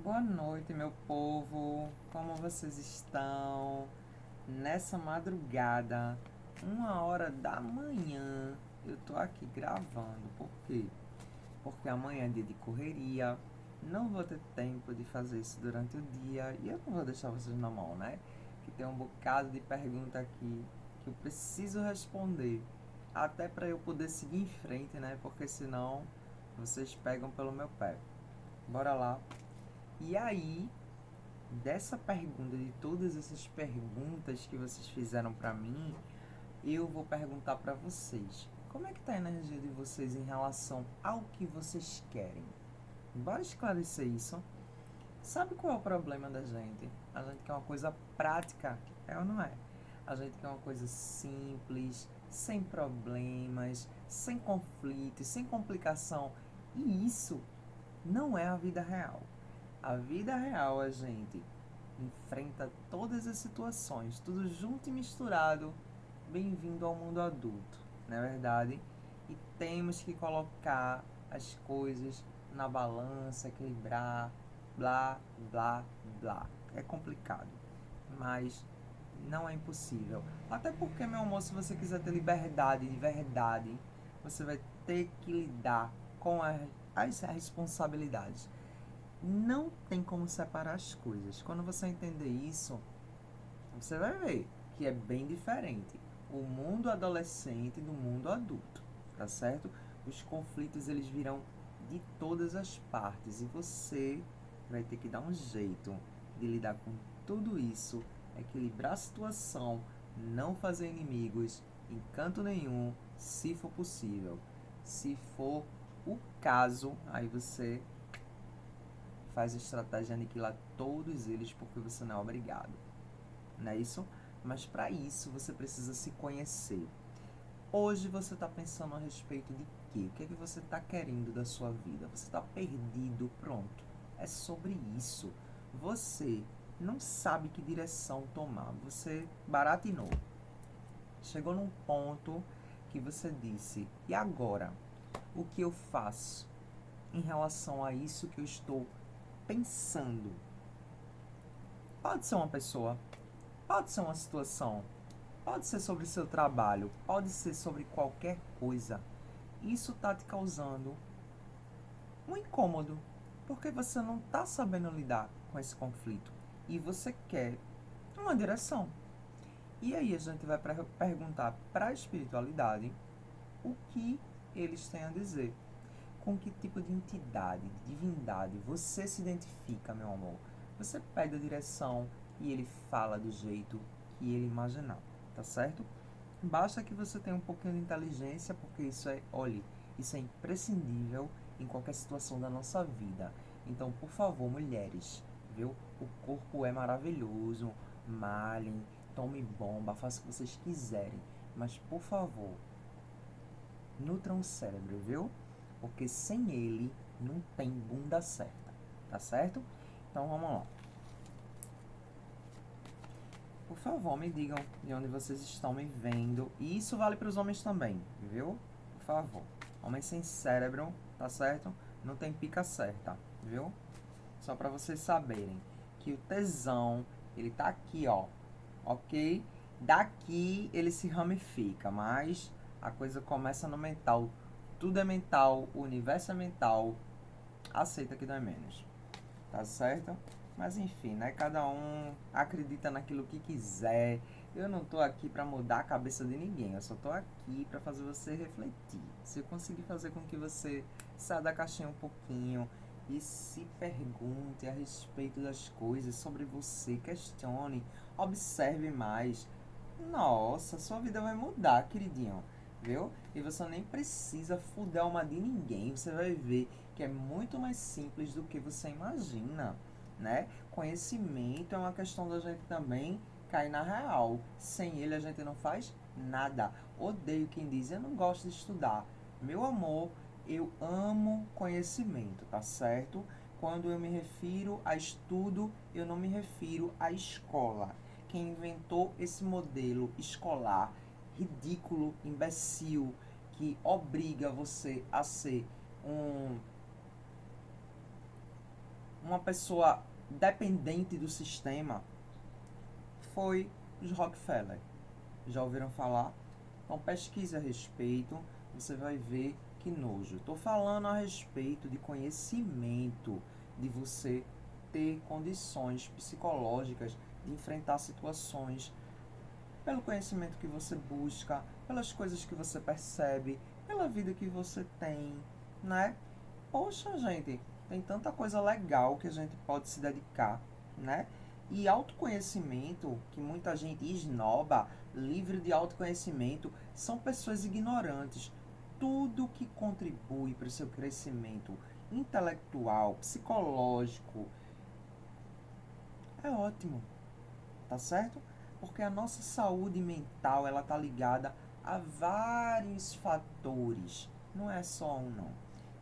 Boa noite, meu povo. Como vocês estão? Nessa madrugada, 1 hora da manhã, eu tô aqui gravando. Por quê? Porque amanhã é dia de correria. Não vou ter tempo de fazer isso durante o dia. E eu não vou deixar vocês na mão, né? Que tem um bocado de pergunta aqui que eu preciso responder. Até para eu poder seguir em frente, né? Porque senão vocês pegam pelo meu pé. Bora lá. E aí, dessa pergunta, de todas essas perguntas que vocês fizeram para mim, eu vou perguntar para vocês. Como é que tá a energia de vocês em relação ao que vocês querem? Bora esclarecer isso. Sabe qual é o problema da gente? A gente quer uma coisa prática, é ou não é? A gente quer uma coisa simples, sem problemas, sem conflitos, sem complicação. E isso não é a vida real. A vida real, a gente enfrenta todas as situações, tudo junto e misturado. Bem-vindo ao mundo adulto, não é verdade? E temos que colocar as coisas na balança, equilibrar, blá, blá, blá. É complicado, mas não é impossível. Até porque, meu amor, se você quiser ter liberdade de verdade, você vai ter que lidar com as responsabilidades. Não tem como separar as coisas. Quando você entender isso, você vai ver que é bem diferente o mundo adolescente do mundo adulto, tá certo? Os conflitos eles virão de todas as partes e você vai ter que dar um jeito de lidar com tudo isso, equilibrar a situação, não fazer inimigos em canto nenhum, se for possível. Se for o caso, aí você faz a estratégia de aniquilar todos eles porque você não é obrigado, não é isso? Mas para isso você precisa se conhecer. Hoje você está pensando a respeito de quê? O que é que você está querendo da sua vida? Você está perdido, pronto. É sobre isso. Você não sabe que direção tomar. Você baratinou. Chegou num ponto que você disse: e agora? O que eu faço em relação a isso que eu estou pensando? Pode ser uma pessoa, pode ser uma situação, pode ser sobre seu trabalho, pode ser sobre qualquer coisa. Isso está te causando um incômodo, porque você não está sabendo lidar com esse conflito e você quer uma direção. E aí a gente vai perguntar para a espiritualidade o que eles têm a dizer. Com que tipo de entidade, de divindade você se identifica, meu amor? Você pede a direção e ele fala do jeito que ele imaginar, tá certo? Basta que você tenha um pouquinho de inteligência, porque isso é, olhe, isso é imprescindível em qualquer situação da nossa vida. Então, por favor, mulheres, viu? O corpo é maravilhoso, malhem, tomem bomba, façam o que vocês quiserem. Mas, por favor, nutram o cérebro, viu? Porque sem ele não tem bunda certa, tá certo? Então vamos lá. Por favor, me digam de onde vocês estão me vendo. E isso vale para os homens também, viu? Por favor. Homens sem cérebro, tá certo? Não tem pica certa, viu? Só para vocês saberem que o tesão, ele tá aqui, ó. Ok? Daqui ele se ramifica, mas a coisa começa no mental. Tudo é mental, o universo é mental. Aceita que dói menos. Tá certo? Mas enfim, né? Cada um acredita naquilo que quiser. Eu não tô aqui para mudar a cabeça de ninguém. Eu só tô aqui para fazer você refletir. Se eu conseguir fazer com que você saia da caixinha um pouquinho e se pergunte a respeito das coisas sobre você, questione, observe mais. Nossa, sua vida vai mudar, queridinho, viu? E você nem precisa fuder uma de ninguém. Você vai ver que é muito mais simples do que você imagina, né? Conhecimento é uma questão da gente também cair na real. Sem ele a gente não faz nada. Odeio quem diz eu não gosto de estudar. Meu amor, eu amo conhecimento, tá certo? Quando eu me refiro a estudo, eu não me refiro à escola. Quem inventou esse modelo escolar ridículo, imbecil, que obriga você a ser um uma pessoa dependente do sistema foi os Rockefeller. Já ouviram falar? Então pesquise a respeito, você vai ver que nojo. Estou falando a respeito de conhecimento, de você ter condições psicológicas de enfrentar situações, pelo conhecimento que você busca, pelas coisas que você percebe, pela vida que você tem, né? Poxa, gente, tem tanta coisa legal que a gente pode se dedicar, né? E autoconhecimento, que muita gente esnoba, livre de autoconhecimento, são pessoas ignorantes. Tudo que contribui para o seu crescimento intelectual, psicológico, é ótimo, tá certo? Porque a nossa saúde mental, ela tá ligada a vários fatores, não é só um não.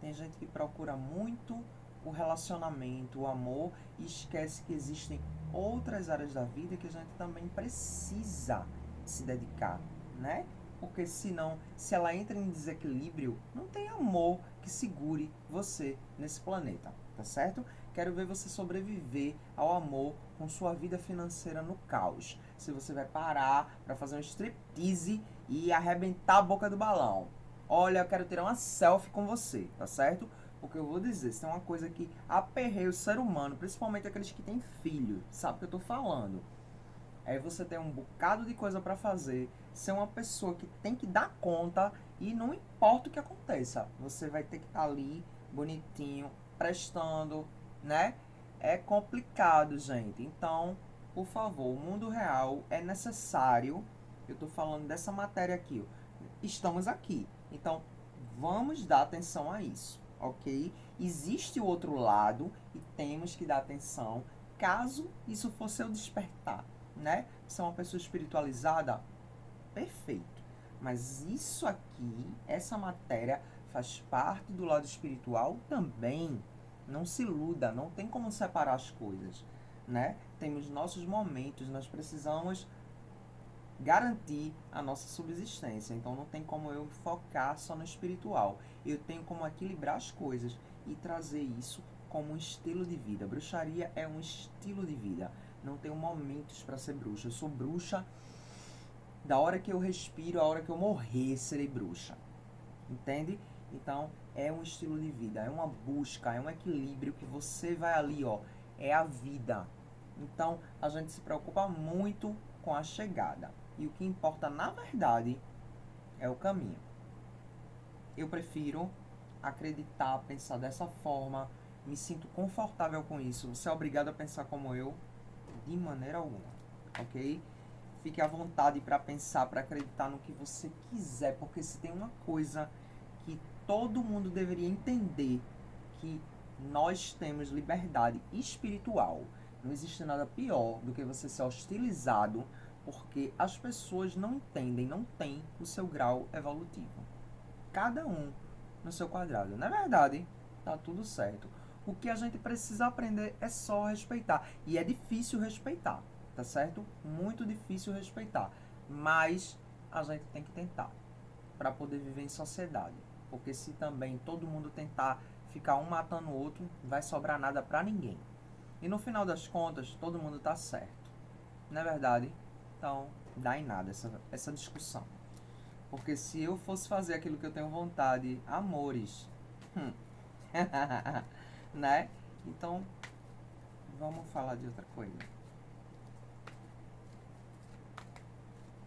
Tem gente que procura muito o relacionamento, o amor, e esquece que existem outras áreas da vida que a gente também precisa se dedicar, né? Porque senão, se ela entra em desequilíbrio, não tem amor que segure você nesse planeta, tá certo? Quero ver você sobreviver ao amor com sua vida financeira no caos. Se você vai parar para fazer um striptease e arrebentar a boca do balão. Olha, eu quero tirar uma selfie com você, tá certo? Porque eu vou dizer, se tem uma coisa que aperreia o ser humano, principalmente aqueles que têm filho, sabe o que eu tô falando? Aí você tem um bocado de coisa para fazer, ser uma pessoa que tem que dar conta e não importa o que aconteça, você vai ter que estar ali, bonitinho, prestando, né? É complicado, gente. Então, por favor, o mundo real é necessário. Eu tô falando dessa matéria aqui, ó. Estamos aqui. Então, vamos dar atenção a isso, ok? Existe o outro lado e temos que dar atenção caso isso for seu despertar, né? Você é uma pessoa espiritualizada, perfeito. Mas isso aqui, essa matéria, faz parte do lado espiritual também. Não se iluda, não tem como separar as coisas, né? Temos nossos momentos, nós precisamos garantir a nossa subsistência. Então não tem como eu focar só no espiritual. Eu tenho como equilibrar as coisas e trazer isso como um estilo de vida. Bruxaria é um estilo de vida. Não tenho momentos para ser bruxa. Eu sou bruxa da hora que eu respiro, a hora que eu morrer, serei bruxa. Entende? Então é um estilo de vida, é uma busca, é um equilíbrio que você vai ali, ó, é a vida. Então a gente se preocupa muito com a chegada. E o que importa na verdade é o caminho. Eu prefiro acreditar, pensar dessa forma, me sinto confortável com isso. Você é obrigado a pensar como eu? De maneira alguma, ok? Fique à vontade para pensar, para acreditar no que você quiser, porque se tem uma coisa que todo mundo deveria entender, que nós temos liberdade espiritual. Não existe nada pior do que você ser hostilizado porque as pessoas não entendem, não têm o seu grau evolutivo. Cada um no seu quadrado. Na verdade, tá tudo certo. O que a gente precisa aprender é só respeitar. E é difícil respeitar, tá certo? Muito difícil respeitar. Mas a gente tem que tentar para poder viver em sociedade. Porque se também todo mundo tentar ficar um matando o outro, não vai sobrar nada para ninguém. E no final das contas, todo mundo tá certo. Não é verdade? Então, dá em nada essa discussão. Porque se eu fosse fazer aquilo que eu tenho vontade, amores, né? Então, vamos falar de outra coisa.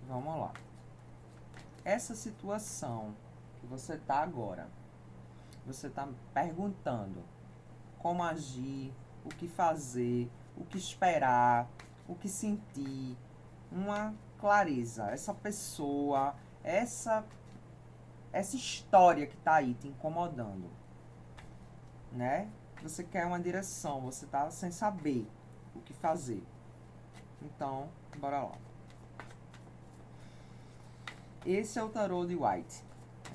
Vamos lá. Essa situação que você tá agora, você tá perguntando como agir, o que fazer, o que esperar, o que sentir, uma clareza. Essa pessoa, essa história que tá aí te incomodando, né? Você quer uma direção, você tá sem saber o que fazer. Então, bora lá. Esse é o tarô de White,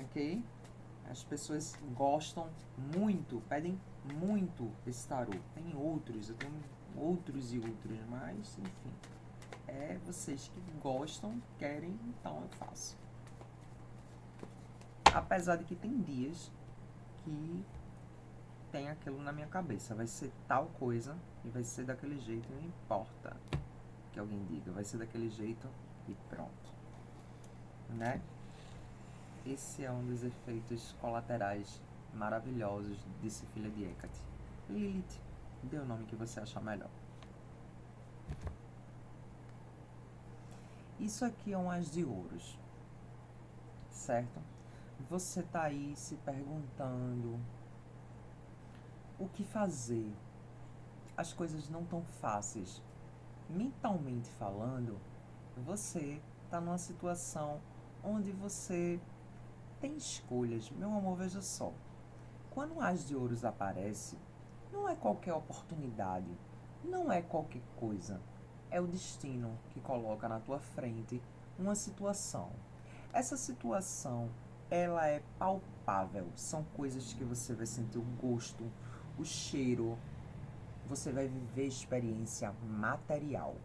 ok? As pessoas gostam muito, pedem muito esse tarô. Tem outros, eu tenho outros e outros, mas enfim. É vocês que gostam, querem, então eu faço. Apesar de que tem dias que tem aquilo na minha cabeça. Vai ser tal coisa e vai ser daquele jeito, não importa que alguém diga. Vai ser daquele jeito e pronto. Né? Esse é um dos efeitos colaterais maravilhosos desse filho de Hecate. Lilith, dê o nome que você achar melhor. Isso aqui é um as de ouros, certo? Você tá aí se perguntando o que fazer. As coisas não tão fáceis. Mentalmente falando, você tá numa situação onde você tem escolhas. Meu amor, veja só. Quando o as de ouros aparece, não é qualquer oportunidade, não é qualquer coisa. É o destino que coloca na tua frente uma situação. Essa situação, ela é palpável. São coisas que você vai sentir o gosto, o cheiro. Você vai viver experiência material,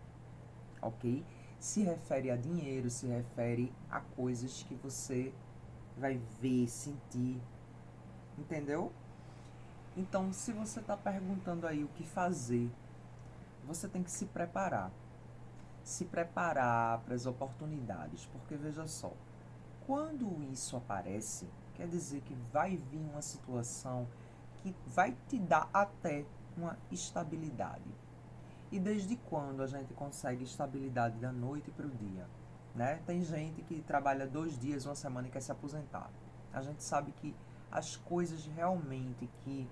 ok? Se refere a dinheiro, se refere a coisas que você vai ver, sentir, entendeu? Então, se você está perguntando aí o que fazer, você tem que se preparar. Se preparar para as oportunidades, porque veja só, quando isso aparece, quer dizer que vai vir uma situação que vai te dar até uma estabilidade. E desde quando a gente consegue estabilidade da noite para o dia? Né? Tem gente que trabalha 2 dias, uma semana e quer se aposentar. A gente sabe que as coisas realmente que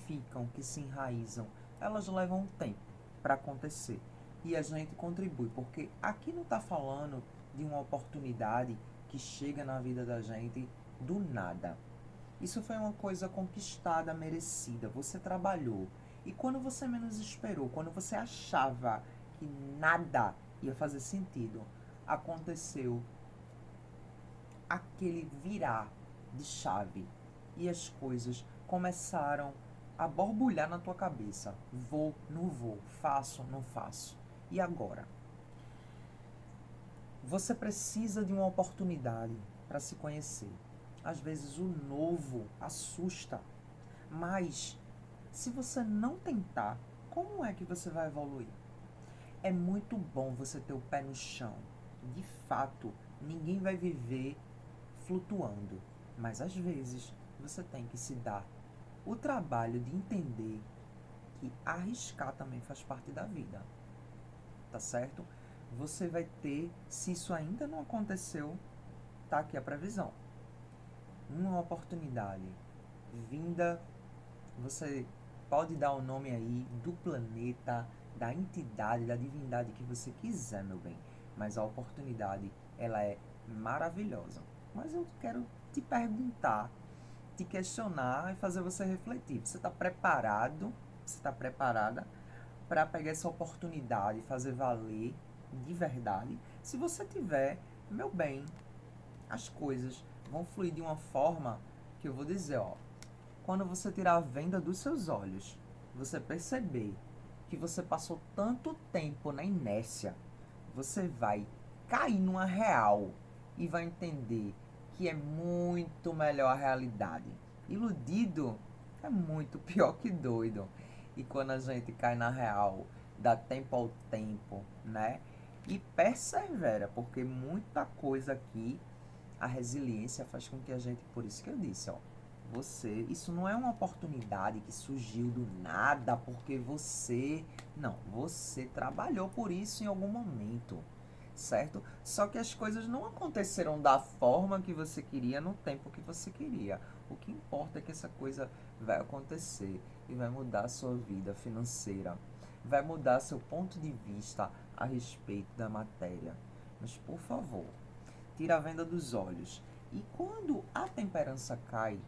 ficam, que se enraizam, elas levam um tempo para acontecer. E a gente contribui, porque aqui não está falando de uma oportunidade que chega na vida da gente do nada. Isso foi uma coisa conquistada, merecida. Você trabalhou. E quando você menos esperou, quando você achava que nada ia fazer sentido, aconteceu aquele virar de chave. E as coisas começaram a borbulhar na tua cabeça. Vou, não vou, faço, não faço. E agora? Você precisa de uma oportunidade para se conhecer. Às vezes o novo assusta, mas se você não tentar, como é que você vai evoluir? É muito bom você ter o pé no chão. De fato, ninguém vai viver flutuando, mas às vezes você tem que se dar o trabalho de entender que arriscar também faz parte da vida, tá certo? Você vai ter, se isso ainda não aconteceu, tá aqui a previsão. Uma oportunidade vinda, você pode dar o nome aí do planeta, da entidade, da divindade que você quiser, meu bem. Mas a oportunidade, ela é maravilhosa. Mas eu quero te perguntar, te questionar e fazer você refletir. Você está preparado? Você está preparada para pegar essa oportunidade e fazer valer de verdade? Se você tiver, meu bem, as coisas vão fluir de uma forma que eu vou dizer, ó. Quando você tirar a venda dos seus olhos, você perceber que você passou tanto tempo na inércia, você vai cair numa real e vai entender que é muito melhor a realidade. Iludido é muito pior que doido. E quando a gente cai na real, dá tempo ao tempo, né? E persevera, porque muita coisa aqui, a resiliência faz com que a gente, por isso que eu disse, ó, isso não é uma oportunidade que surgiu do nada porque você trabalhou por isso em algum momento, certo? Só que as coisas não aconteceram da forma que você queria, no tempo que você queria. O que importa é que essa coisa vai acontecer e vai mudar a sua vida financeira, vai mudar seu ponto de vista a respeito da matéria. Mas, por favor, tira a venda dos olhos. E quando a temperança cai,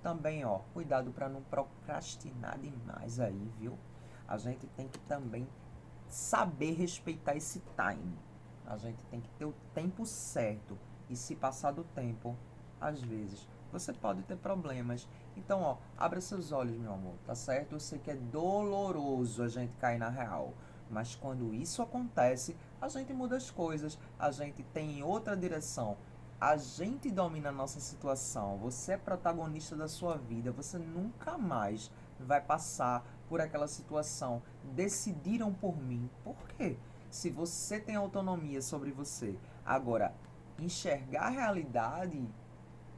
também, ó, cuidado para não procrastinar demais aí, viu? A gente tem que também saber respeitar esse time. A gente tem que ter o tempo certo. E se passar do tempo, às vezes, você pode ter problemas. Então, ó, abra seus olhos, meu amor, tá certo? Eu sei que é doloroso a gente cair na real. Mas quando isso acontece, a gente muda as coisas. A gente tem outra direção. a gente domina a nossa situação, você é protagonista da sua vida, você nunca mais vai passar por aquela situação. Decidiram por mim. Por quê? Se você tem autonomia sobre você. Agora, enxergar a realidade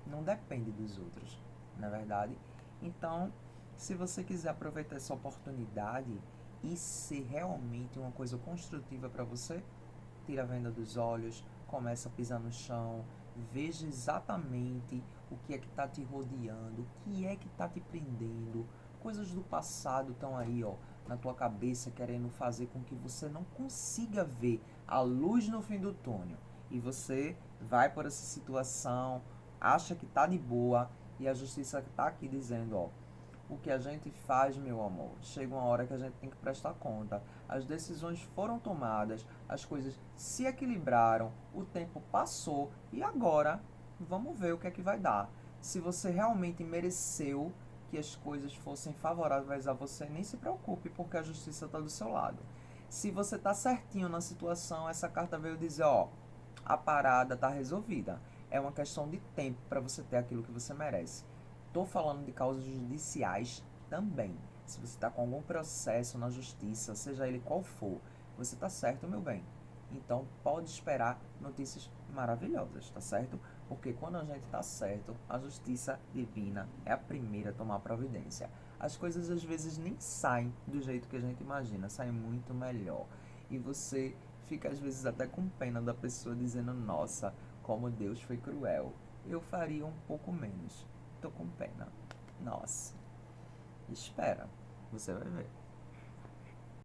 não depende dos outros, na verdade. Então, se você quiser aproveitar essa oportunidade e ser realmente uma coisa construtiva para você, tira a venda dos olhos, começa a pisar no chão, veja exatamente o que é que está te rodeando, o que é que está te prendendo. Coisas do passado estão aí, ó, na tua cabeça, querendo fazer com que você não consiga ver a luz no fim do túnel. E você vai por essa situação, acha que tá de boa, e a justiça está aqui dizendo, ó, o que a gente faz, meu amor, chega uma hora que a gente tem que prestar conta. As decisões foram tomadas, as coisas se equilibraram, o tempo passou e agora vamos ver o que é que vai dar. Se você realmente mereceu que as coisas fossem favoráveis a você, nem se preocupe, porque a justiça está do seu lado. Se você está certinho na situação, essa carta veio dizer, ó, a parada está resolvida. É uma questão de tempo para você ter aquilo que você merece. Estou falando de causas judiciais também. Se você está com algum processo na justiça, seja ele qual for, você está certo, meu bem. Então pode esperar notícias maravilhosas, tá certo? Porque quando a gente está certo, a justiça divina é a primeira a tomar providência. As coisas às vezes nem saem do jeito que a gente imagina, saem muito melhor. E você fica às vezes até com pena da pessoa dizendo, nossa, como Deus foi cruel. Eu faria um pouco menos. Tô com pena. Nossa. Espera. Você vai ver.